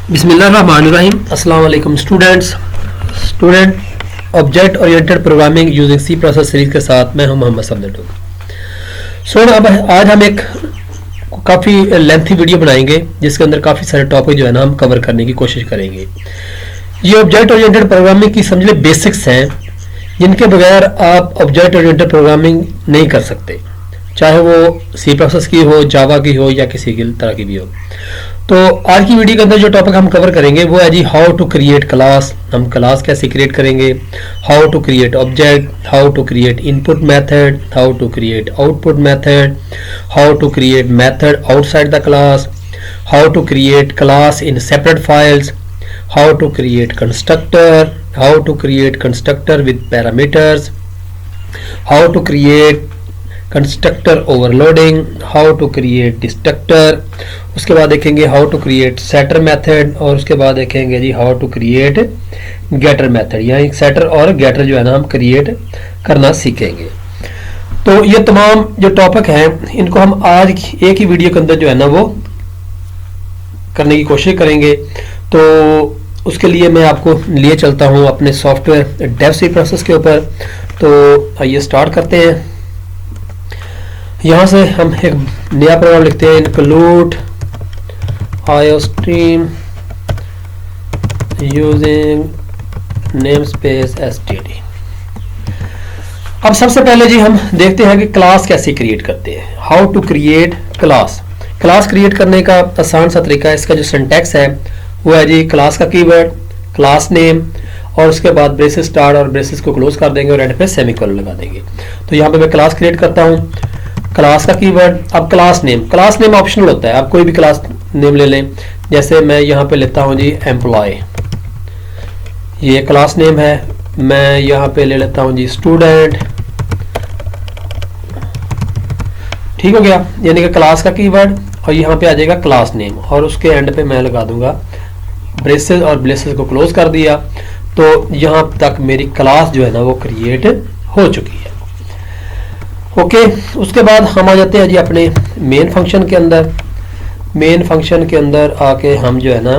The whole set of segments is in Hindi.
बिस्मिल्लाहिर्रहमानिर्रहीम। अस्सलाम वालेकुम student object oriented programming using C process series के साथ मैं हूं मोहम्मद सफदर। अब आज हम एक काफ़ी लेंथी वीडियो बनाएंगे जिसके अंदर काफ़ी सारे टॉपिक जो है ना हम कवर करने की कोशिश करेंगे। ये ऑब्जेक्ट ओरिएंटेड प्रोग्रामिंग की समझ ले बेसिक्स हैं जिनके बगैर आप ऑब्जेक्ट ओरिएंटेड प्रोग्रामिंग नहीं कर सकते, चाहे वो सी प्रोसेस की हो, जावा की हो या किसी की तरह की भी हो। तो आज की वीडियो के अंदर जो टॉपिक हम कवर करेंगे वो है जी हाउ टू क्रिएट क्लास। हम क्लास कैसे क्रिएट करेंगे, how to create object, how to create input method, how to create output method, how to create method outside the class, how to create class in separate files, how to create constructor, how to create constructor with parameters, how to create constructor overloading, how to create destructor, उसके बाद देखेंगे how to create setter method, और उसके बाद देखेंगे जी how to create getter method. यहाँ सेटर और गेटर जो है ना हम क्रिएट करना सीखेंगे। तो ये तमाम जो टॉपिक हैं इनको हम आज एक ही वीडियो के अंदर जो है ना वो करने की कोशिश करेंगे। तो उसके लिए मैं आपको लिए चलता हूँ अपने सॉफ्टवेयर डेव सी प्रोसेस के ऊपर। तो आइए स्टार्ट करते हैं। यहाँ से हम एक नया प्रोग्राम लिखते हैं, include iostream using namespace std। अब सबसे पहले जी हम देखते हैं कि क्लास कैसे क्रिएट करते हैं। How to create class. Class create करने का आसान सा तरीका है, इसका जो सिंटैक्स है वो है जी क्लास का कीवर्ड, क्लास नेम, और उसके बाद ब्रेसेस स्टार्ट और ब्रेसेस को क्लोज कर देंगे और एंड पे सेमीकोलन लगा देंगे। तो यहाँ पे मैं क्लास क्रिएट करता हूँ, क्लास का कीवर्ड। अब क्लास नेम ऑप्शनल होता है, आप कोई भी क्लास नेम ले लें। जैसे मैं यहाँ पे लेता हूँ जी एम्प्लॉय, ये क्लास नेम है। मैं यहाँ पे ले लेता हूँ जी स्टूडेंट, ठीक हो गया, यानी कि क्लास का कीवर्ड और यहाँ पे आ जाएगा क्लास नेम, और उसके एंड पे मैं लगा दूंगा ब्रेसेस और ब्रेसेस को क्लोज कर दिया। तो यहाँ तक मेरी क्लास जो है ना वो क्रिएट हो चुकी है। ओके, उसके बाद हम आ जाते हैं जी अपने मेन फंक्शन के अंदर। मेन फंक्शन के अंदर आके हम जो है ना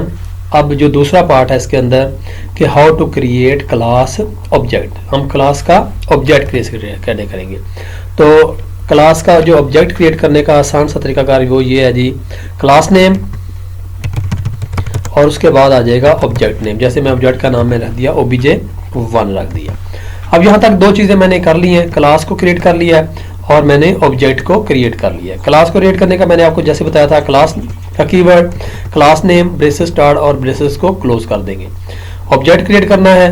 अब जो दूसरा पार्ट है इसके अंदर कि how to create class object, हम क्लास का ऑब्जेक्ट क्रिएट करने करेंगे। तो क्लास का जो ऑब्जेक्ट क्रिएट करने का आसान सा तरीकाकार वो ये है जी क्लास नेम, और उसके बाद आ जाएगा ऑब्जेक्ट नेम। जैसे मैं ऑब्जेक्ट का नाम में रख दिया obj1 रख दिया। अब यहाँ तक दो चीज़ें मैंने कर ली हैं, क्लास को क्रिएट कर लिया है और मैंने ऑब्जेक्ट को क्रिएट कर लिया है। क्लास को क्रिएट करने का मैंने आपको जैसे बताया था, क्लास का keyword, class name, braces start और ब्रेसेस को क्लोज कर देंगे। ऑब्जेक्ट क्रिएट करना है,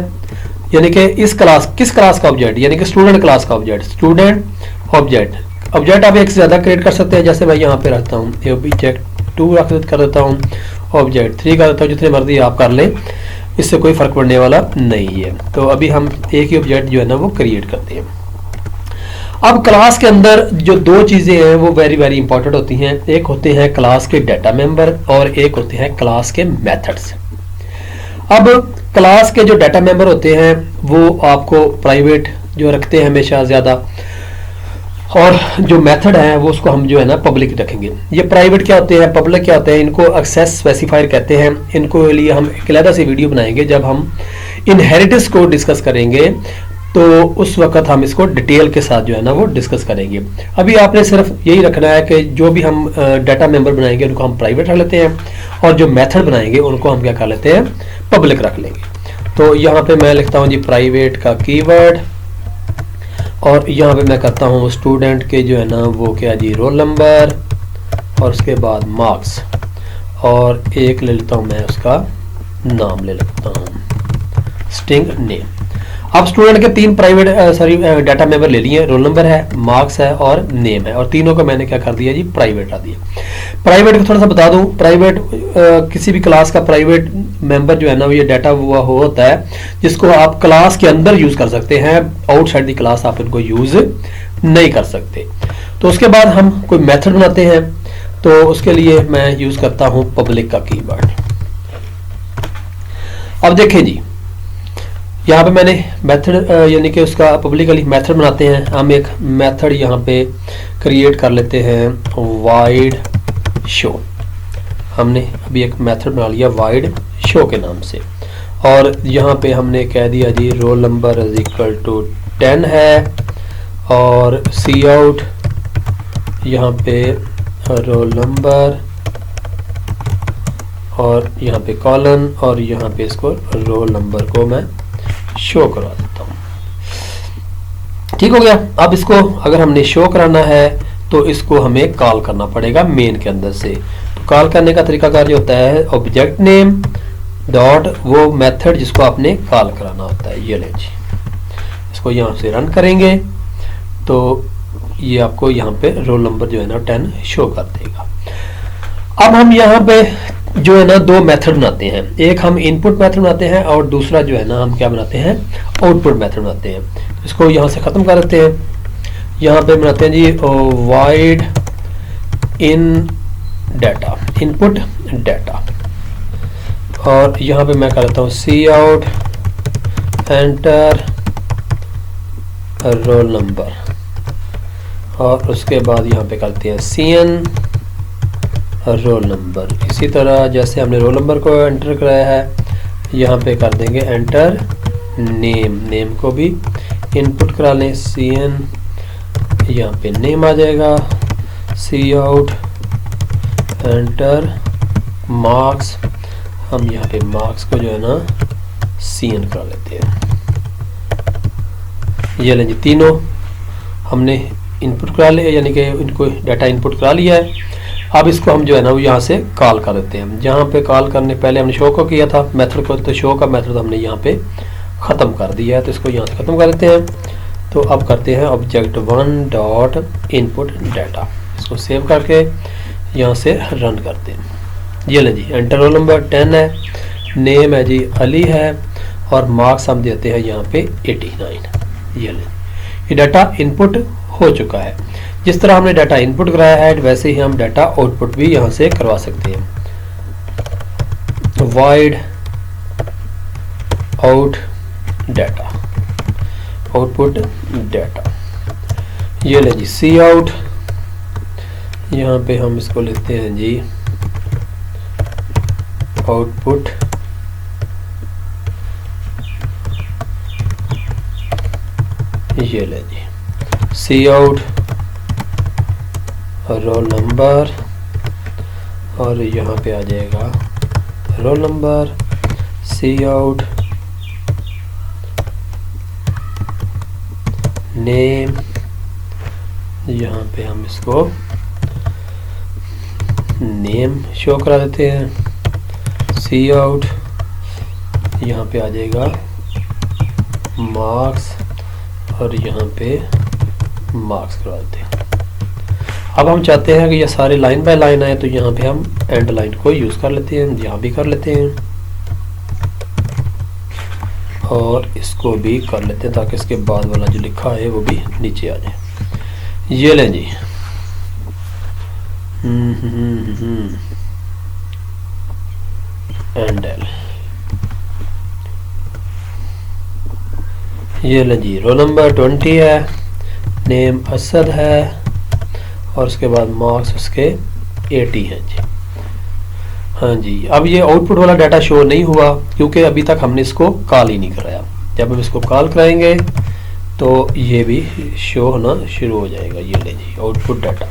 यानी कि इस क्लास किस क्लास का ऑब्जेक्ट, यानी कि स्टूडेंट क्लास का ऑब्जेक्ट, स्टूडेंट ऑब्जेक्ट आप एक से ज़्यादा क्रिएट कर सकते हैं। जैसे मैं यहाँ पे रखता हूँ ऑब्जेक्ट 2 कर देता हूँ, ऑब्जेक्ट 3 कर देता हूँ, जितने मर्जी आप कर लें, इससे कोई फर्क पड़ने वाला नहीं है। तो अभी हम एक ही ऑब्जेक्ट जो है ना वो क्रिएट करते हैं। अब क्लास के अंदर जो दो चीज़ें हैं वो वेरी वेरी इंपॉर्टेंट होती हैं। एक होते हैं क्लास के डाटा मेंबर और एक होते हैं क्लास के मेथड्स। अब क्लास के जो डाटा मेंबर होते हैं वो आपको प्राइवेट जो रखते हैं हमेशा ज़्यादा, और जो मेथड है वो उसको हम जो है ना पब्लिक रखेंगे। ये प्राइवेट क्या होते हैं, पब्लिक क्या होते हैं, इनको एक्सेस स्पेसिफायर कहते हैं। इनको लिए हम एक अलग से वीडियो बनाएंगे जब हम इनहेरिटेंस को डिस्कस करेंगे, तो उस वक्त हम इसको डिटेल के साथ जो है ना वो डिस्कस करेंगे। अभी आपने सिर्फ यही रखना है कि जो भी हम डाटा मेंबर बनाएंगे उनको हम प्राइवेट रख लेते हैं, और जो मेथड बनाएंगे उनको हम क्या कर लेते हैं, पब्लिक रख लेंगे। तो यहाँ पे मैं लिखता हूँ जी प्राइवेट का कीवर्ड, और यहाँ पे मैं करता हूँ स्टूडेंट के जो है ना वो क्या जी रोल नंबर, और उसके बाद मार्क्स, और एक ले लेता हूँ मैं उसका नाम ले लेता हूँ स्ट्रिंग नेम। अब स्टूडेंट के 3 प्राइवेट डाटा मेंबर ले लिए, रोल नंबर है, मार्क्स है और नेम है, और तीनों को मैंने क्या कर दिया जी प्राइवेट रख दिया। प्राइवेट को थोड़ा सा बता दूं, प्राइवेट किसी भी क्लास का प्राइवेट मेंबर जो है ना ये डाटा हुआ होता है जिसको आप क्लास के अंदर यूज कर सकते हैं, आउटसाइड द क्लास आप इनको यूज नहीं कर सकते। तो उसके बाद हम कोई मेथड बनाते हैं, तो उसके लिए मैं यूज करता हूं पब्लिक का कीवर्ड। अब देखें जी यहाँ पे मैंने मेथड यानी कि उसका पब्लिकली मेथड बनाते हैं। हम एक मेथड यहाँ पे क्रिएट कर लेते हैं वाइड शो। हमने अभी एक मेथड बना लिया वाइड शो के नाम से, और यहाँ पे हमने कह दिया जी roll number is equal to 10 है, और सी आउट यहाँ पे रोल नंबर, और यहाँ पे कॉलन, और यहाँ पे इसको रोल नंबर को मैं शो करवा देता हूँ। ठीक हो गया। अब इसको अगर हमने शो कराना है तो इसको हमें कॉल करना पड़ेगा मेन के अंदर से। तो कॉल करने का तरीकाकार जो होता है ऑब्जेक्ट नेम डॉट वो मेथड जिसको आपने कॉल कराना होता है। ये लें जी, इसको यहाँ से रन करेंगे तो ये आपको यहाँ पे रोल नंबर जो है ना 10 शो कर देगा। अब हम यहाँ पे जो है ना दो मेथड बनाते हैं, एक हम इनपुट मेथड बनाते हैं और दूसरा जो है ना हम क्या बनाते हैं आउटपुट मेथड बनाते हैं। इसको यहाँ से ख़त्म कर देते हैं, यहाँ पे बनाते हैं जी wide in data input data, और यहाँ पे मैं करता हूँ सी आउट एंटर रोल नंबर, और उसके बाद यहाँ पे करते हैं cn रोल नंबर। इसी तरह जैसे हमने रोल नंबर को एंटर कराया है यहाँ पे कर देंगे एंटर नेम, नेम को भी इनपुट करा लें cn, यहाँ पे नेम आ जाएगा, सी आउट एंटर मार्क्स, हम यहाँ पे मार्क्स को जो है ना cn करा लेते हैं। ये लें जी तीनों हमने इनपुट करा लिया, यानी कि इनको डाटा इनपुट करा लिया है। अब इसको हम जो है ना वो यहाँ से कॉल कर देते हैं। जहाँ पे कॉल करने पहले हमने शो को किया था मेथड को, तो शो का मेथड हमने यहाँ पे ख़त्म कर दिया है, तो इसको यहाँ से ख़त्म कर देते हैं। तो अब करते हैं ऑब्जेक्ट 1 डॉट इनपुट डाटा, इसको सेव करके यहाँ से रन करते हैं। ये लें जी एंटर रोल नंबर 10 है, नेम है जी अली है, और मार्क्स हम देते हैं यहाँ पे 89। ये लें ये डाटा इनपुट हो चुका है। जिस तरह हमने डाटा इनपुट कराया है वैसे ही हम डाटा आउटपुट भी यहाँ से करवा सकते हैं। Wide out data output data, ये ले जी सी आउट, यहाँ पे हम इसको लेते हैं जी आउटपुट ये ले जी सी आउट रोल नंबर, और यहाँ पे आ जाएगा रोल नंबर, सी आउट नेम, यहाँ पे हम इसको नेम शो करा देते हैं, सी आउट यहाँ पे आ जाएगा मार्क्स, और यहाँ पे मार्क्स करा देते हैं। अब हम चाहते हैं कि ये सारे लाइन बाय लाइन आए, तो यहाँ पे हम एंड लाइन को यूज़ कर लेते हैं, यहाँ भी कर लेते हैं और इसको भी कर लेते हैं ताकि इसके बाद वाला जो लिखा है वो भी नीचे आ जाए। ये लें जी एंड एल, ये लें जी रोल नंबर 20 है, नेम असद है, और उसके बाद मार्क्स उसके 80 हैं जी। हाँ जी, अब ये आउटपुट वाला डाटा शो नहीं हुआ क्योंकि अभी तक हमने इसको कॉल ही नहीं कराया। जब हम इसको कॉल कराएंगे तो ये भी शो होना शुरू हो जाएगा। ये ले जी आउटपुट डाटा।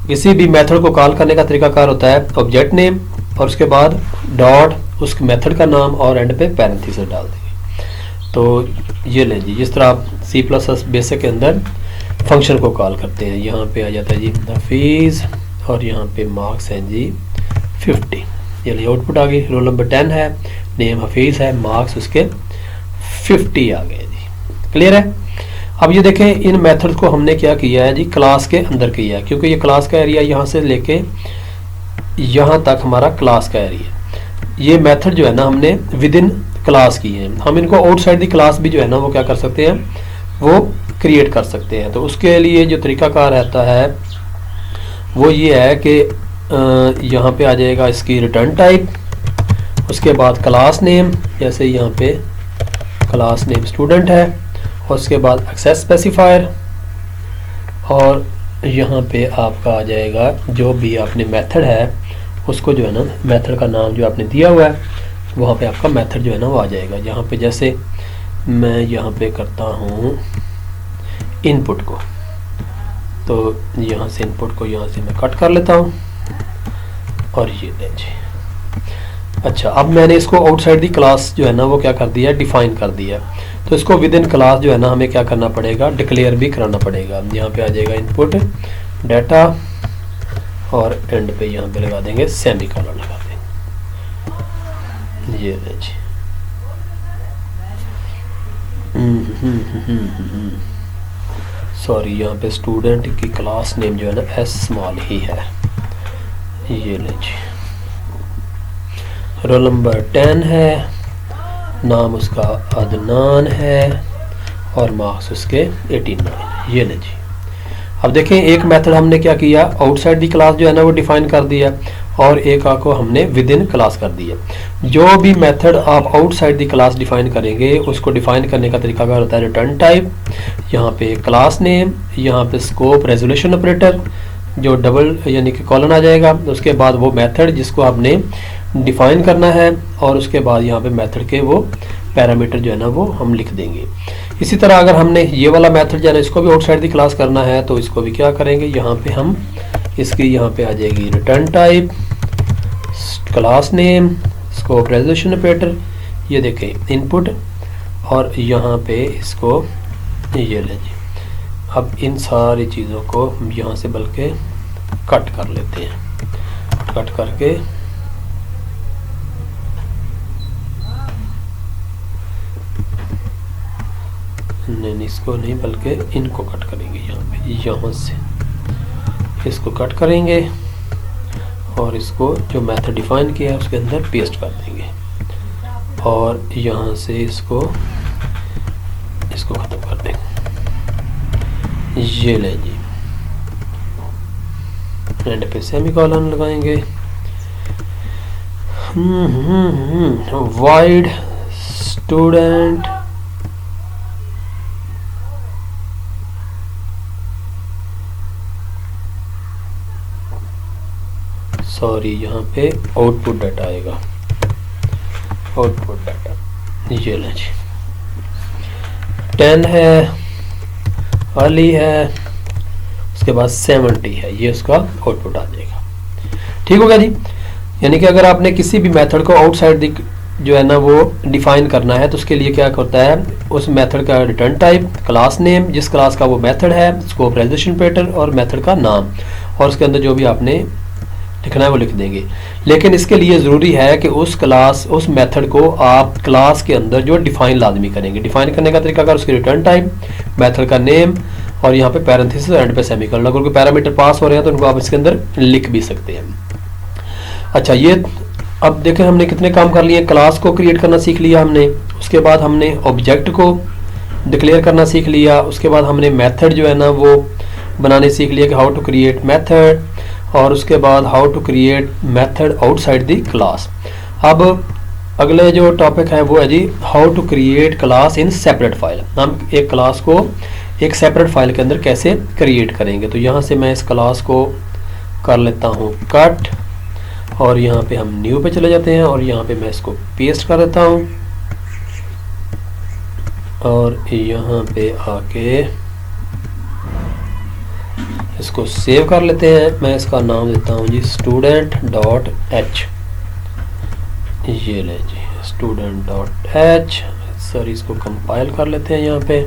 किसी भी मेथड को कॉल करने का तरीकाकार होता है ऑब्जेक्ट नेम और उसके बाद डॉट उस मेथड का नाम और एंड पे पैरेंथेसिस डाल देंगे। तो ये लें जी, जिस तरह आप C++ बेसिक के अंदर फंक्शन को कॉल करते हैं, यहाँ पे आ जाता है जी हफीज़ और यहाँ पे मार्क्स हैं जी 50। ये लिए आउटपुट आ गई, रोल नंबर 10 है, नेम हफीज़ है, मार्क्स उसके 50 आ गए जी। क्लियर है। अब ये देखें इन मेथड को हमने क्या किया है जी, क्लास के अंदर किया है, क्योंकि ये क्लास का एरिया यहाँ से लेके यहाँ तक हमारा क्लास का एरिया। ये मेथड जो है ना हमने विद इन क्लास की है। हम इनको आउटसाइड दी क्लास भी जो है ना वो क्या कर सकते हैं, वो क्रिएट कर सकते हैं। तो उसके लिए जो तरीकाकार रहता है वो ये है कि यहाँ पे आ जाएगा इसकी रिटर्न टाइप, उसके बाद क्लास नेम, जैसे यहाँ पे क्लास नेम स्टूडेंट है, और उसके बाद एक्सेस स्पेसिफायर, और यहाँ पे आपका आ जाएगा जो भी आपने मेथड है उसको जो है ना मेथड का नाम जो आपने दिया हुआ है वहाँ पे आपका मेथड जो है ना वो आ जाएगा। यहाँ पे जैसे मैं यहाँ पे करता हूँ इनपुट को, तो यहाँ से इनपुट को यहाँ से मैं कट कर लेता हूँ और ये ले जी। अच्छा, अब मैंने इसको आउटसाइड दी क्लास जो है ना वो क्या कर दिया, डिफाइन कर दिया। तो इसको विद इन क्लास जो है ना हमें क्या करना पड़ेगा, डिक्लेयर भी कराना पड़ेगा। यहाँ पे आ जाएगा इनपुट डाटा और एंड पे यहाँ पे लगा देंगे सेमीकोलन लगा देंगे, ये ले जी। सॉरी, यहाँ पे स्टूडेंट की क्लास नेम जो है ना एस स्मॉल ही है, ये ले जी। रोल नंबर 10 है, नाम उसका अदनान है और मार्क्स उसके 89, ये ले जी। अब देखें, एक मेथड हमने क्या किया, आउटसाइड दी क्लास जो है ना वो डिफाइन कर दिया और एक को हमने विद इन क्लास कर दिया। जो भी मेथड आप आउटसाइड दी क्लास डिफाइन करेंगे उसको डिफाइन करने का तरीका क्या होता है, रिटर्न टाइप, यहाँ पे क्लास नेम, यहाँ पे स्कोप रेजोल्यूशन ऑपरेटर जो डबल यानी कि कॉलन आ जाएगा, उसके बाद वो मेथड जिसको आपने डिफाइन करना है और उसके बाद यहाँ पे मेथड के वो पैरामीटर जो है ना वो हम लिख देंगे। इसी तरह अगर हमने ये वाला मेथड जो है ना इसको भी आउटसाइड दी क्लास करना है तो इसको भी क्या करेंगे, यहाँ पे हम इसकी यहाँ पे आ जाएगी return type, class name, scope resolution operator, ये देखें इनपुट और यहाँ पे इसको ये ले जी। अब इन सारी चीज़ों को हम यहाँ से बल्कि कट कर लेते हैं, कट करके नहीं, इसको नहीं बल्कि इनको कट करेंगे, यहाँ पे यहाँ से इसको कट करेंगे और इसको जो मेथड डिफाइन किया है उसके अंदर पेस्ट कर देंगे और यहाँ से इसको ख़त्म कर देंगे, ये ले जी। एंड पे सेमीकोलन लगाएंगे, वाइड स्टूडेंट सॉरी, यहाँ पे आउटपुट डाटा आएगा, आउटपुट डाटा, ये ले जी। 10 है, अली है, उसके बाद 70 है, ये उसका आउटपुट आ जाएगा। ठीक हो गया जी। यानी कि अगर आपने किसी भी मेथड को आउटसाइड जो है ना वो डिफाइन करना है तो उसके लिए क्या होता है, उस मेथड का रिटर्न टाइप, क्लास नेम जिस क्लास का वो मेथड है, स्कोप रेजोल्यूशन ऑपरेटर और मेथड का नाम, और उसके अंदर जो भी आपने लिखना है वो लिख देंगे। लेकिन इसके लिए ज़रूरी है कि उस क्लास मेथड को आप क्लास के अंदर जो डिफाइन लाजमी करेंगे। डिफाइन करने का तरीका अगर उसकी रिटर्न टाइप, मेथड का नेम और यहाँ पे पैरेंथेसिस एंड पे सेमीकोलन, अगर कोई पैरामीटर पास हो रहे हैं तो उनको आप इसके अंदर लिख भी सकते हैं। अच्छा, ये अब देखें हमने कितने काम कर लिए। क्लास को क्रिएट करना सीख लिया हमने, उसके बाद हमने ऑब्जेक्ट को डिक्लेयर करना सीख लिया, उसके बाद हमने मेथड जो है ना वो बनाने सीख लिया कि हाउ टू क्रिएट मेथड, और उसके बाद how to create method outside the class. अब अगले जो टॉपिक है वो है जी how to create class in separate file. हम एक क्लास को एक सेपरेट फाइल के अंदर कैसे क्रिएट करेंगे। तो यहाँ से मैं इस क्लास को कर लेता हूँ कट और यहाँ पे हम न्यू पे चले जाते हैं और यहाँ पे मैं इसको पेस्ट कर देता हूँ और यहाँ पे आके इसको सेव कर लेते हैं। मैं इसका नाम देता हूँ जी student.h, ये ले जी student.h। सर इसको कंपाइल कर लेते हैं यहाँ पे,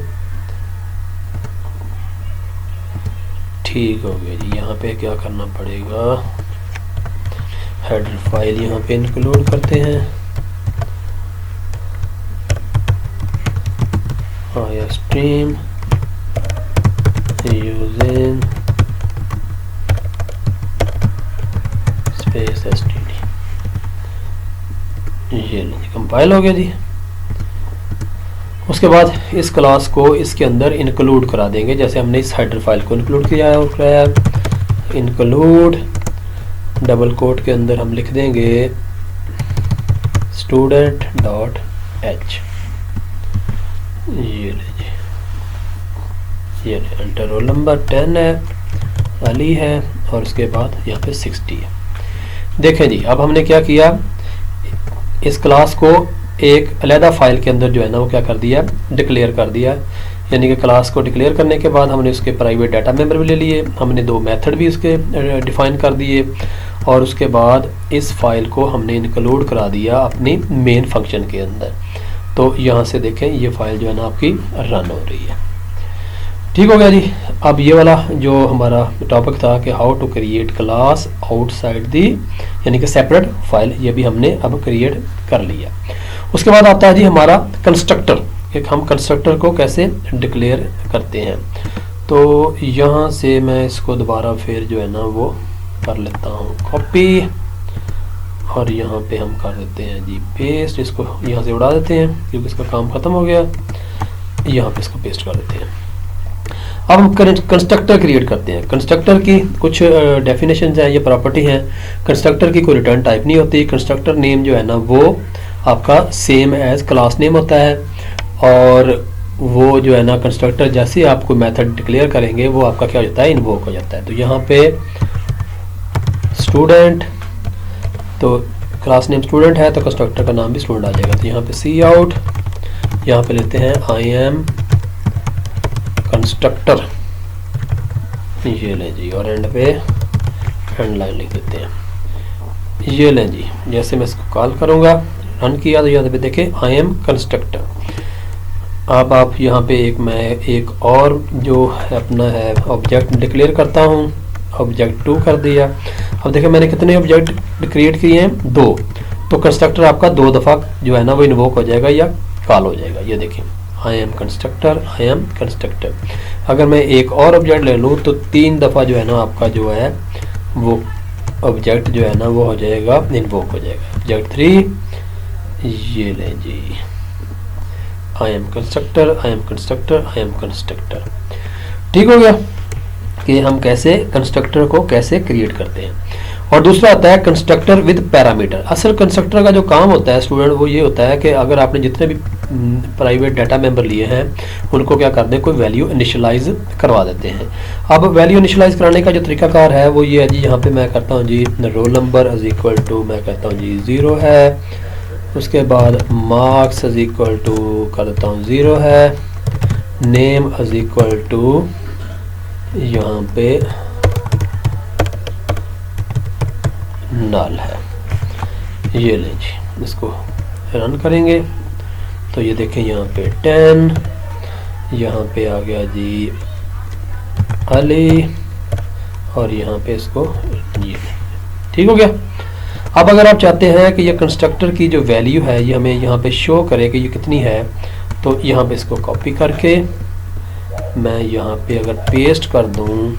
ठीक हो गया जी। यहाँ पे क्या करना पड़ेगा, हेडर फाइल यहाँ पे इंक्लूड करते हैं, आया स्ट्रीम यूजिंग स्पेस std, ये कंपाइल हो गया जी। उसके बाद इस क्लास को इसके अंदर इंक्लूड करा देंगे, जैसे हमने इस हेडर फाइल को इंक्लूड किया है और कराया। इंक्लूड डबल कोट के अंदर हम लिख देंगे student.h, ये ले जी, ये एंटर। रोल नंबर 10 है, अली है और उसके बाद यहाँ पे 60 है। देखें जी, अब हमने क्या किया, इस क्लास को एक अलहदा फाइल के अंदर जो है ना वो क्या कर दिया, डिक्लेयर कर दिया। यानी कि क्लास को डिक्लेयर करने के बाद हमने उसके प्राइवेट डाटा मेंबर भी ले लिए, हमने 2 मेथड भी उसके डिफाइन कर दिए, और उसके बाद इस फाइल को हमने इंक्लूड करा दिया अपनी मेन फंक्शन के अंदर। तो यहाँ से देखें ये फाइल जो है ना आपकी रन हो रही है। ठीक हो गया जी। अब ये वाला जो हमारा टॉपिक था कि how to create class outside the, यानी कि सेपरेट फाइल, ये भी हमने अब क्रिएट कर लिया। उसके बाद आता है जी हमारा कंस्ट्रक्टर, कि हम कंस्ट्रक्टर को कैसे डिक्लेयर करते हैं। तो यहाँ से मैं इसको दोबारा फिर जो है ना वो कर लेता हूँ कॉपी, और यहाँ पे हम कर देते हैं जी पेस्ट, इसको यहाँ से उड़ा देते हैं क्योंकि इसका काम ख़त्म हो गया। यहाँ पे इसको पेस्ट कर देते हैं। अब हम कंस्ट्रक्टर क्रिएट करते हैं। कंस्ट्रक्टर की कुछ डेफिनेशन हैं, ये प्रॉपर्टी हैं। कंस्ट्रक्टर की कोई रिटर्न टाइप नहीं होती। कंस्ट्रक्टर नेम जो है ना वो आपका सेम एज क्लास नेम होता है, और वो जो है ना कंस्ट्रक्टर जैसे आप कोई मेथड डिक्लेयर करेंगे वो आपका क्या हो जाता है, इन्वोक हो जाता है। तो यहाँ पे स्टूडेंट, तो क्लास नेम स्टूडेंट है तो कंस्ट्रक्टर का नाम भी स्टूडेंट आ जाएगा। तो यहाँ पे सी आउट, यहाँ पे लेते हैं आई एम कंस्ट्रक्टर, ये लें जी, और एंड पे एंड लाइन लिख देते हैं। ये लें जी, जैसे मैं इसको कॉल करूँगा, रन किया तो यहाँ पे देखें आई एम कंस्ट्रक्टर। अब आप यहाँ पे मैं एक और जो है अपना है ऑब्जेक्ट डिक्लेयर करता हूँ, ऑब्जेक्ट 2 कर दिया। अब देखिए मैंने कितने ऑब्जेक्ट क्रिएट किए हैं, 2। तो कंस्ट्रक्टर आपका 2 दफ़ा जो है ना वो इन्वोक हो जाएगा या कॉल हो जाएगा। ये देखें I am constructor, I am constructor. अगर मैं एक और ऑब्जेक्ट ले लूँ तो 3 दफ़ा जो है ना आपका जो है वो ऑब्जेक्ट जो है ना वो हो जाएगा, इन्वोक हो जाएगा। ऑब्जेक्ट 3, ये लें जी, I am constructor, I am constructor, I am constructor. ठीक हो गया कि हम कैसे कंस्ट्रक्टर को कैसे क्रिएट करते हैं। और दूसरा आता है कंस्ट्रक्टर विद पैरामीटर। असल कंस्ट्रक्टर का जो काम होता है स्टूडेंट वो ये होता है कि अगर आपने जितने भी प्राइवेट डाटा मेंबर लिए हैं उनको क्या कर दें, कोई वैल्यू इनिशियलाइज करवा देते हैं। अब वैल्यू इनिशियलाइज कराने का जो तरीकाकार है वो ये है जी, यहाँ पे मैं करता हूँ जी roll number is equal to, मैं कहता हूँ जी 0 है। उसके बाद मार्क्स इज इक्वल टू कर देता हूँ 0 है। नेम इज इक्वल टू यहाँ पे नल है। ये लें जी, इसको रन करेंगे तो ये देखें यहाँ पे 10, यहाँ पे आ गया जी अली, और यहाँ पे इसको ये ठीक हो गया। अब अगर आप चाहते हैं कि ये कंस्ट्रक्टर की जो वैल्यू है ये हमें यहाँ पे शो करे कि ये कितनी है, तो यहाँ पे इसको कॉपी करके मैं यहाँ पे अगर पेस्ट कर दूँ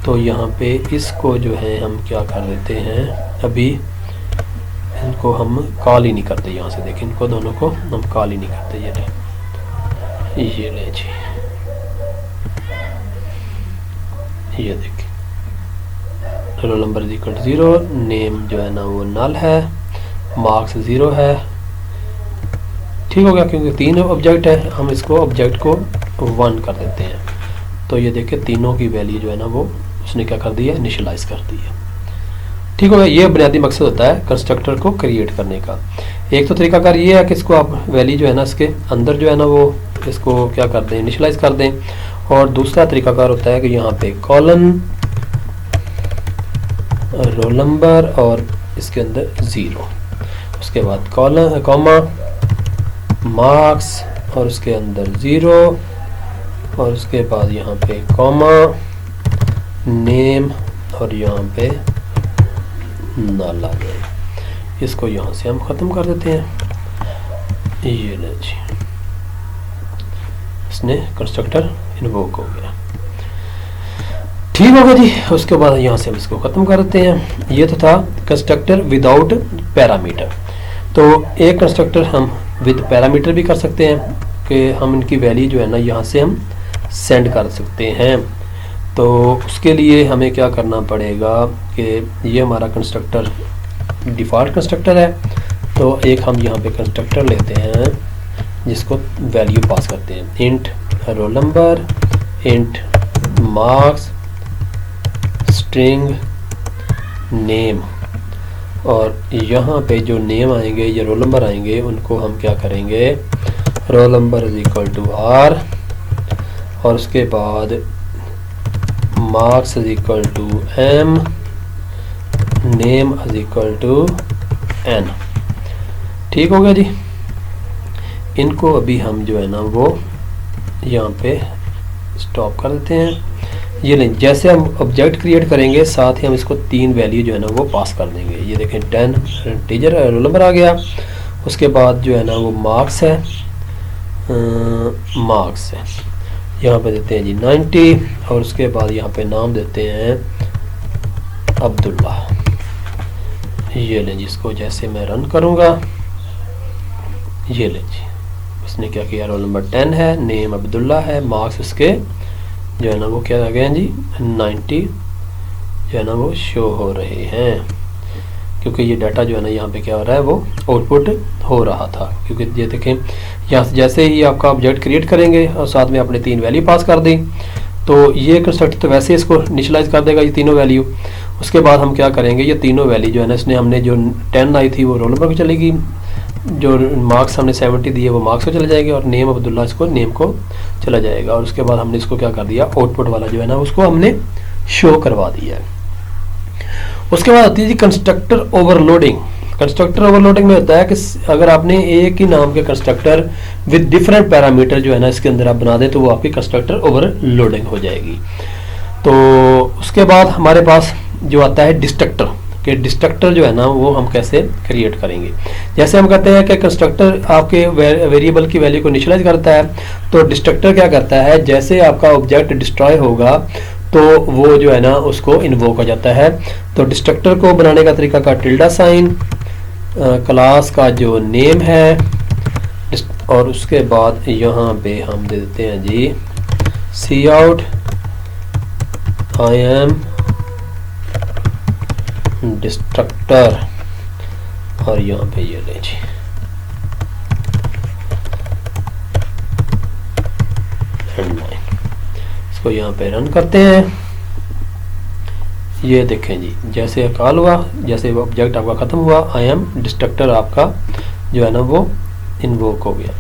तो यहाँ पे इसको जो है हम क्या कर देते हैं, अभी इनको हम कॉल ही नहीं करते। यहाँ से देखें इनको दोनों को हम कॉल ही नहीं करते। ये ले जी, ये देखिए roll number is equal to 0, name जो है ना वो नल है, मार्क्स 0 है। ठीक हो गया क्योंकि 3 ऑब्जेक्ट है, हम इसको ऑब्जेक्ट को 1 कर देते हैं। तो ये देखिए तीनों की वैल्यू जो है ना वो उसने क्या कर दिया, इनिशियलाइज कर दी है। ठीक हो गया। ये बुनियादी मकसद होता है कंस्ट्रक्टर को क्रिएट करने का। एक तो तरीकाकार ये है कि इसको आप वैल्यू जो है ना इसके अंदर जो है ना वो इसको क्या कर दें, इनिशियलाइज कर दें। और दूसरा तरीकाकार होता है कि यहाँ पे कॉलन रोल नंबर और इसके अंदर 0, उसके बाद कॉलन कॉमा मार्क्स और उसके अंदर 0, और उसके बाद यहाँ पे कॉमा नेम और यहाँ पे नल आ गया। इसको यहाँ से हम ख़त्म कर देते हैं। ये ले जी, इसने कंस्ट्रक्टर इन्वोक हो गया। ठीक होगा जी। उसके बाद यहाँ से हम इसको ख़त्म कर देते हैं। ये तो था कंस्ट्रक्टर विदाउट पैरामीटर। तो एक कंस्ट्रक्टर हम विद पैरामीटर भी कर सकते हैं कि हम इनकी वैल्यू जो है ना यहाँ से हम सेंड कर सकते हैं। तो उसके लिए हमें क्या करना पड़ेगा कि ये हमारा कंस्ट्रक्टर डिफ़ॉल्ट कंस्ट्रक्टर है, तो एक हम यहाँ पे कंस्ट्रक्टर लेते हैं जिसको वैल्यू पास करते हैं, int roll number, int marks, string name, और यहाँ पे जो नेम आएंगे या रोल नंबर आएंगे उनको हम क्या करेंगे, roll number is equal to R, और उसके बाद marks is equal to M, name is equal to N. ठीक हो गया जी। इनको अभी हम जो है ना वो यहाँ पे स्टॉप कर देते हैं। ये नहीं, जैसे हम ऑब्जेक्ट क्रिएट करेंगे साथ ही हम इसको 3 वैल्यू जो है ना वो पास कर देंगे। ये देखें 10 टीचर रोल नंबर आ गया, उसके बाद जो है ना वो मार्क्स है, मार्क्स है, यहाँ पे देते हैं जी 90, और उसके बाद यहाँ पे नाम देते हैं अब्दुल्ला। ये लें जी, इसको जैसे मैं रन करूँगा, ये लें जी, उसने क्या किया, रोल नंबर 10 है, नेम अब्दुल्ला है, मार्क्स उसके जो है ना वो क्या आ गए हैं जी 90 जो है ना वो शो हो रहे हैं, क्योंकि ये डाटा जो है ना यहाँ पे क्या हो रहा है वो आउटपुट हो रहा था। क्योंकि ये देखें यहाँ से जैसे ही आपका ऑब्जेक्ट क्रिएट करेंगे और साथ में आपने 3 वैल्यू पास कर दी, तो ये कंस्ट्रक्टर तो वैसे इसको इनिशियलाइज कर देगा ये तीनों वैल्यू। उसके बाद हम क्या करेंगे, ये तीनों वैल्यू जो है ना, इसने हमने जो 10 आई थी वो रोल नंबर को चलेगी, जो मार्क्स हमने 70 दिए वो मार्क्स को चले जाएंगे, और नेम अब्दुल्ला इसको नेम को चला जाएगा। और उसके बाद हमने इसको क्या कर दिया, आउटपुट वाला जो है ना उसको हमने शो करवा दिया है। उसके बाद आती है जी कंस्ट्रक्टर ओवरलोडिंग। कंस्ट्रक्टर ओवरलोडिंग में होता है कि अगर आपने एक ही नाम के कंस्ट्रक्टर विद डिफरेंट पैरामीटर जो है ना इसके अंदर आप बना दें तो वो आपकी कंस्ट्रक्टर ओवरलोडिंग हो जाएगी। तो उसके बाद हमारे पास जो आता है डिस्ट्रक्टर, कि डिस्ट्रक्टर जो है ना वो हम कैसे क्रिएट करेंगे। जैसे हम कहते हैं कि कंस्ट्रक्टर आपके वेरिएबल की वैल्यू को इनिशियलाइज करता है, तो डिस्ट्रक्टर क्या करता है, जैसे आपका ऑब्जेक्ट डिस्ट्रॉय होगा तो वो जो है ना उसको इन्वोक हो जाता है। तो डिस्ट्रक्टर को बनाने का तरीका का टिल्डा साइन, क्लास का जो नेम है, और उसके बाद यहाँ पे हम दे देते हैं जी सी आउट आई एम डिस्ट्रक्टर, और यहाँ पे ये ले जी इसको यहाँ पे रन करते हैं। ये देखें जी, जैसे कॉल हुआ, जैसे वो ऑब्जेक्ट आपका ख़त्म हुआ, आई एम डिस्ट्रक्टर आपका जो है ना वो इन्वोक हो गया।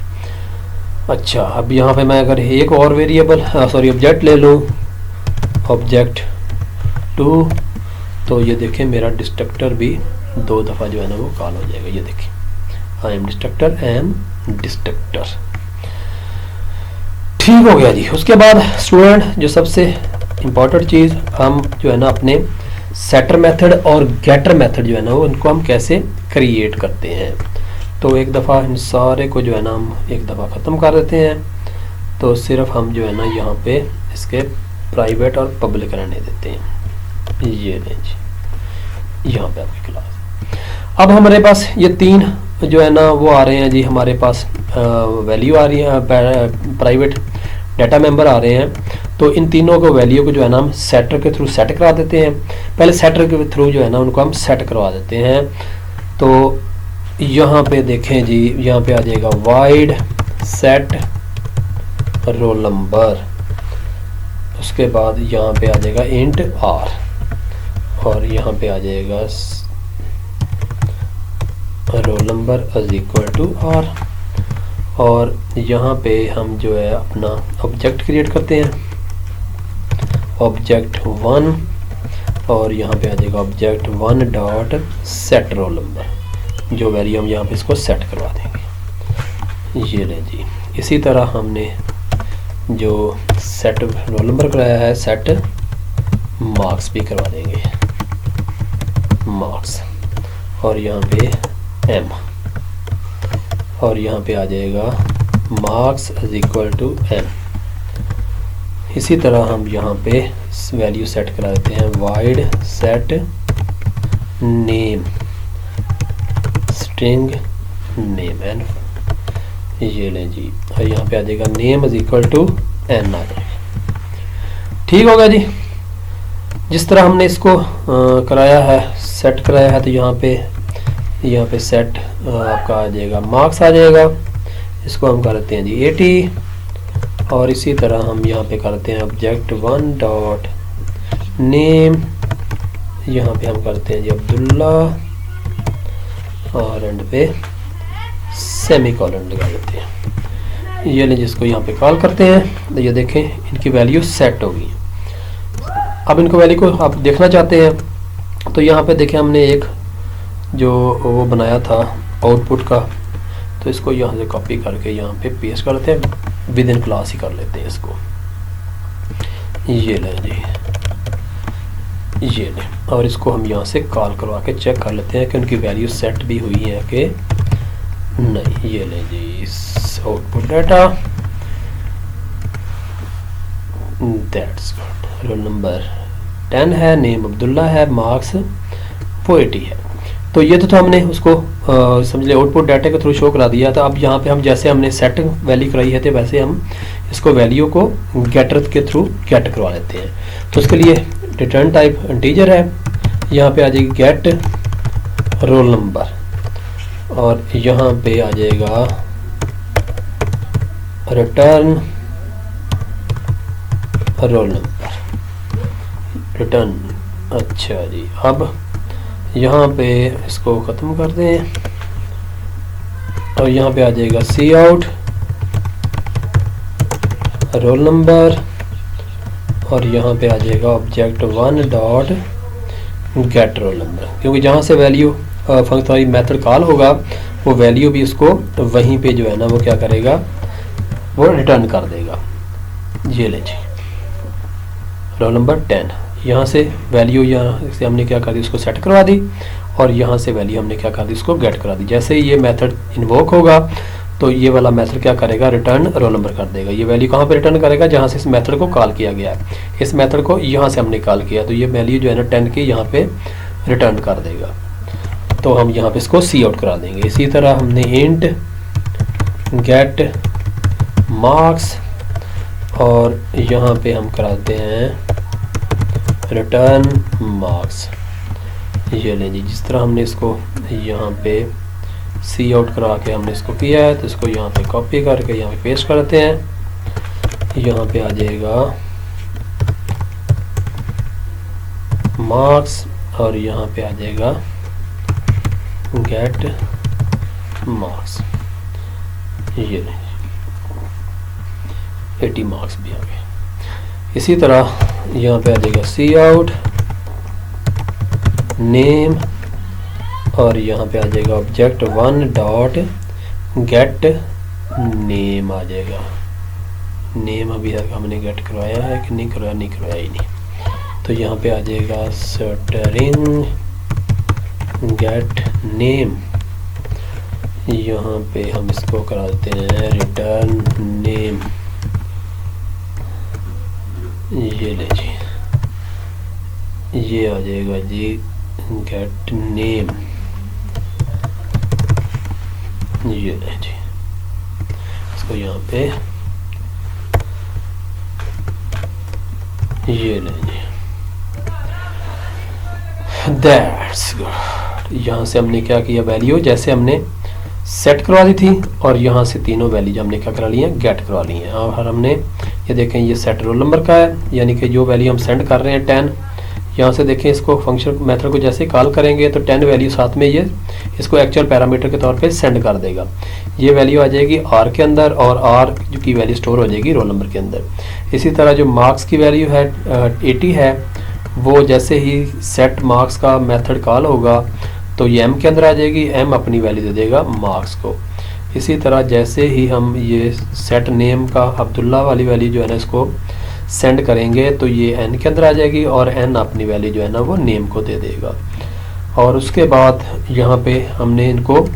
अच्छा, अब यहाँ पे मैं अगर एक और वेरिएबल ऑब्जेक्ट ले लूँ, ऑब्जेक्ट 2, तो ये देखें मेरा डिस्ट्रक्टर भी 2 दफ़ा जो है ना वो कॉल हो जाएगा। ये देखें I am destructor, am destructor. ठीक हो गया जी। उसके बाद स्टूडेंट जो सबसे इम्पॉर्टेंट चीज़, हम जो है ना अपने सेटर मेथड और गेटर मेथड जो है ना वो उनको हम कैसे क्रिएट करते हैं। तो एक दफ़ा इन सारे को जो है ना हम एक दफ़ा ख़त्म कर देते हैं। तो सिर्फ हम जो है ना यहाँ पे इसके प्राइवेट और पब्लिक रहने देते हैं। ये लें जी, यहाँ पे आपकी क्लास। अब हमारे पास ये 3 जो है ना वो आ रहे हैं जी, हमारे पास वैल्यू आ रही है, प्राइवेट डाटा मेंबर आ रहे हैं। तो इन तीनों को वैल्यू को जो है ना हम सेटर के थ्रू सेट करा देते हैं। पहले सेटर के थ्रू जो है ना उनको हम सेट करवा देते हैं। तो यहाँ पे देखें जी, यहाँ पे आ जाएगा वाइड सेट रोल नंबर, उसके बाद यहाँ पे आ जाएगा इंट आर, और यहाँ पे आ जाएगा roll number is equal to R. और यहाँ पे हम जो है अपना ऑब्जेक्ट क्रिएट करते हैं, ऑब्जेक्ट 1, और यहाँ पे आ जाएगा object 1 dot set roll number, जो वैल्यू हम यहाँ पे इसको सेट करवा देंगे। ये लें जी, इसी तरह हमने जो सेट रोल नंबर कराया है, सेट मार्क्स भी करवा देंगे, मार्क्स, और यहाँ पे एम, और यहाँ पे आ जाएगा marks is equal to M. इसी तरह हम यहाँ पे वैल्यू सेट करा देते हैं, void set name string name n. ये लें जी, और यहाँ पे आ जाएगा name is equal to n आ जाएगा। ठीक होगा जी। जिस तरह हमने इसको कराया है, सेट कराया है, तो यहाँ पे सेट आपका आ जाएगा मार्क्स आ जाएगा। इसको हम करते हैं जी 80, और इसी तरह हम यहाँ पे करते हैं ऑब्जेक्ट 1 डॉट नेम, यहाँ पे हम करते हैं जी अब्दुल्ला, और एंड पे सेमी कॉलन लगा देते हैं। ये ले जिसको यहाँ पे कॉल करते हैं, तो ये देखें इनकी वैल्यू सेट हो गई। अब इनको वैल्यू को आप देखना चाहते हैं तो यहाँ पे देखें हमने एक जो वो बनाया था आउटपुट का, तो इसको यहाँ से कॉपी करके यहाँ पे पेस्ट करते हैं, विद इन क्लास ही कर लेते हैं इसको। ये लें जी, ये लें, और इसको हम यहाँ से कॉल करवा के चेक कर लेते हैं कि उनकी वैल्यू सेट भी हुई है कि नहीं। ये लें जी output data, that's good. Roll number 10 है, नेम अब्दुल्ला है, मार्क्स वो 80 है। तो ये तो हमने उसको समझ लिया आउटपुट डाटा के थ्रू शो करा दिया था। अब यहाँ पे हम जैसे हमने सेट वैल्यू कराई है तो वैसे हम इसको वैल्यू को गेटर के थ्रू गेट करवा लेते हैं। तो उसके लिए रिटर्न टाइप इंटीजर है, यहाँ पे आ जाएगी गेट रोल नंबर, और यहाँ पे आ जाएगा रिटर्न रोल नंबर, रिटर्न। अच्छा जी, अब यहाँ पे इसको ख़त्म कर दें और यहाँ पे आ जाएगा सी आउट रोल नंबर, और यहाँ पे आ जाएगा object 1 dot gate roll number, क्योंकि जहाँ से वैल्यू फंक्शन मेथड कॉल होगा वो वैल्यू भी उसको वहीं पे जो है ना वो क्या करेगा, वो रिटर्न कर देगा। ये ले जी रोल नंबर 10, यहाँ से वैल्यू यहाँ से हमने क्या कर दी, उसको सेट करवा दी, और यहाँ से वैल्यू हमने क्या कर दी, उसको गेट करा दी। जैसे ही ये मेथड इन्वोक होगा तो ये वाला मेथड क्या करेगा, रिटर्न रोल नंबर कर देगा। ये वैल्यू कहाँ पे रिटर्न करेगा, जहाँ से इस मेथड को कॉल किया गया है। इस मेथड को यहाँ से हमने कॉल किया तो ये वैल्यू जो है ना 10 की यहाँ पे रिटर्न कर देगा। तो हम यहाँ पे इसको सी आउट करा देंगे। इसी तरह हमने इंट गेट मार्क्स, और यहाँ पे हम कराते हैं रिटर्न मार्क्स। ये लें जी, जिस तरह हमने इसको यहाँ पे सी आउट करा के हमने इसको किया है, तो इसको यहाँ पे कॉपी करके यहाँ पे पेस्ट करते हैं। यहाँ पे आ जाएगा मार्क्स, और यहाँ पे आ जाएगा गेट मार्क्स। ये लें 80 मार्क्स भी आ गए। इसी तरह यहाँ पे आ जाएगा सी आउट नेम, और यहाँ पे आ जाएगा ऑब्जेक्ट 1 डॉट गेट नेम आ जाएगा। नेम अभी तक हमने गेट करवाया है कि नहीं करवाया, नहीं करवाया ही नहीं। तो यहाँ पे आ जाएगा स्ट्रिंग गेट नेम, यहाँ पे हम इसको करा देते हैं रिटर्न नेम। ये ले जी, ये आ जाएगा जी गेट नेम। ये ले जी, इसको यहाँ पे ये ले जी, दैट्स गुड। यहाँ से हमने क्या किया, वैल्यू जैसे हमने सेट करवा दी थी, और यहाँ से तीनों वैल्यू हमने क्या करा ली हैं, गेट करवा ली हैं। और हमने ये देखें ये सेट रोल नंबर का है, यानी कि जो वैल्यू हम सेंड कर रहे हैं 10, यहाँ से देखें इसको फंक्शन मेथड को जैसे कॉल करेंगे तो 10 वैल्यू साथ में ये इसको एक्चुअल पैरामीटर के तौर पे सेंड कर देगा। ये वैल्यू आ जाएगी आर के अंदर, और आर की वैल्यू स्टोर हो जाएगी रोल नंबर के अंदर। इसी तरह जो मार्क्स की वैल्यू है 80 है, वो जैसे ही सेट मार्क्स का मेथड कॉल होगा तो ये एम के अंदर आ जाएगी, एम अपनी वैल्यू दे देगा मार्क्स को। इसी तरह जैसे ही हम ये सेट नेम का अब्दुल्ला वाली वैल्यू जो है ना इसको सेंड करेंगे तो ये एन के अंदर आ जाएगी, और एन अपनी वैल्यू जो है ना वो नेम को दे देगा। और उसके बाद यहाँ पे हमने इनको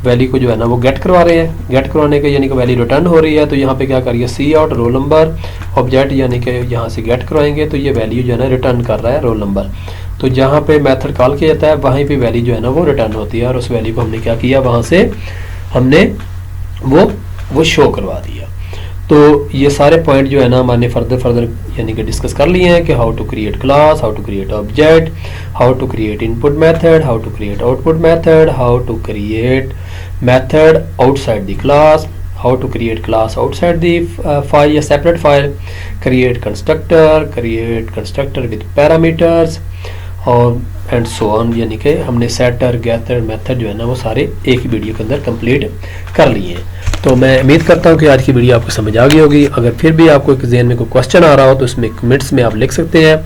वैल्यू को जो है ना वो गेट करवा रहे हैं। गेट करवाने के यानी कि वैल्यू रिटर्न हो रही है, तो यहाँ पे क्या करिए सी आउट रोल नंबर ऑब्जेक्ट, यानी कि यहाँ से गेट करवाएंगे तो ये वैल्यू जो है ना रिटर्न कर रहा है रोल नंबर। तो जहाँ पे मेथड कॉल किया जाता है वहीं पे वैल्यू जो है ना वो रिटर्न होती है, और उस वैल्यू को हमने क्या किया, वहाँ से हमने वो शो करवा दिया। तो ये सारे पॉइंट जो है ना मैंने फर्दर यानी कि डिस्कस कर लिए हैं कि how to create class, how to create object, how to create input method, how to create output method, how to create method outside the class, how to create class outside the file या separate file, create constructor with parameters, और एंड सो ऑन, यानी कि हमने सेटर गैदर मेथड जो है ना वो सारे एक ही वीडियो के अंदर कंप्लीट कर लिए हैं। तो मैं उम्मीद करता हूँ कि आज की वीडियो आपको समझ आ गई होगी। अगर फिर भी आपको एक ज़हन में कोई क्वेश्चन आ रहा हो तो इसमें कमेंट्स में आप लिख सकते हैं।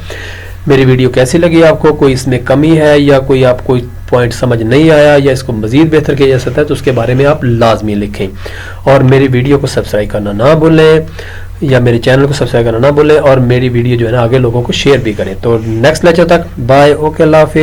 मेरी वीडियो कैसी लगी आपको, कोई इसमें कमी है या कोई आपको पॉइंट समझ नहीं आया या इसको मज़ीद बेहतर किया जा सकता है तो उसके बारे में आप लाजमी लिखें। और मेरी वीडियो को सब्सक्राइब करना ना भूलें या मेरे चैनल को सब्सक्राइब करना ना भूलें और मेरी वीडियो जो है ना आगे लोगों को शेयर भी करें। तो नेक्स्ट लेक्चर तक बाय, ओके, अल्लाह हाफिज़।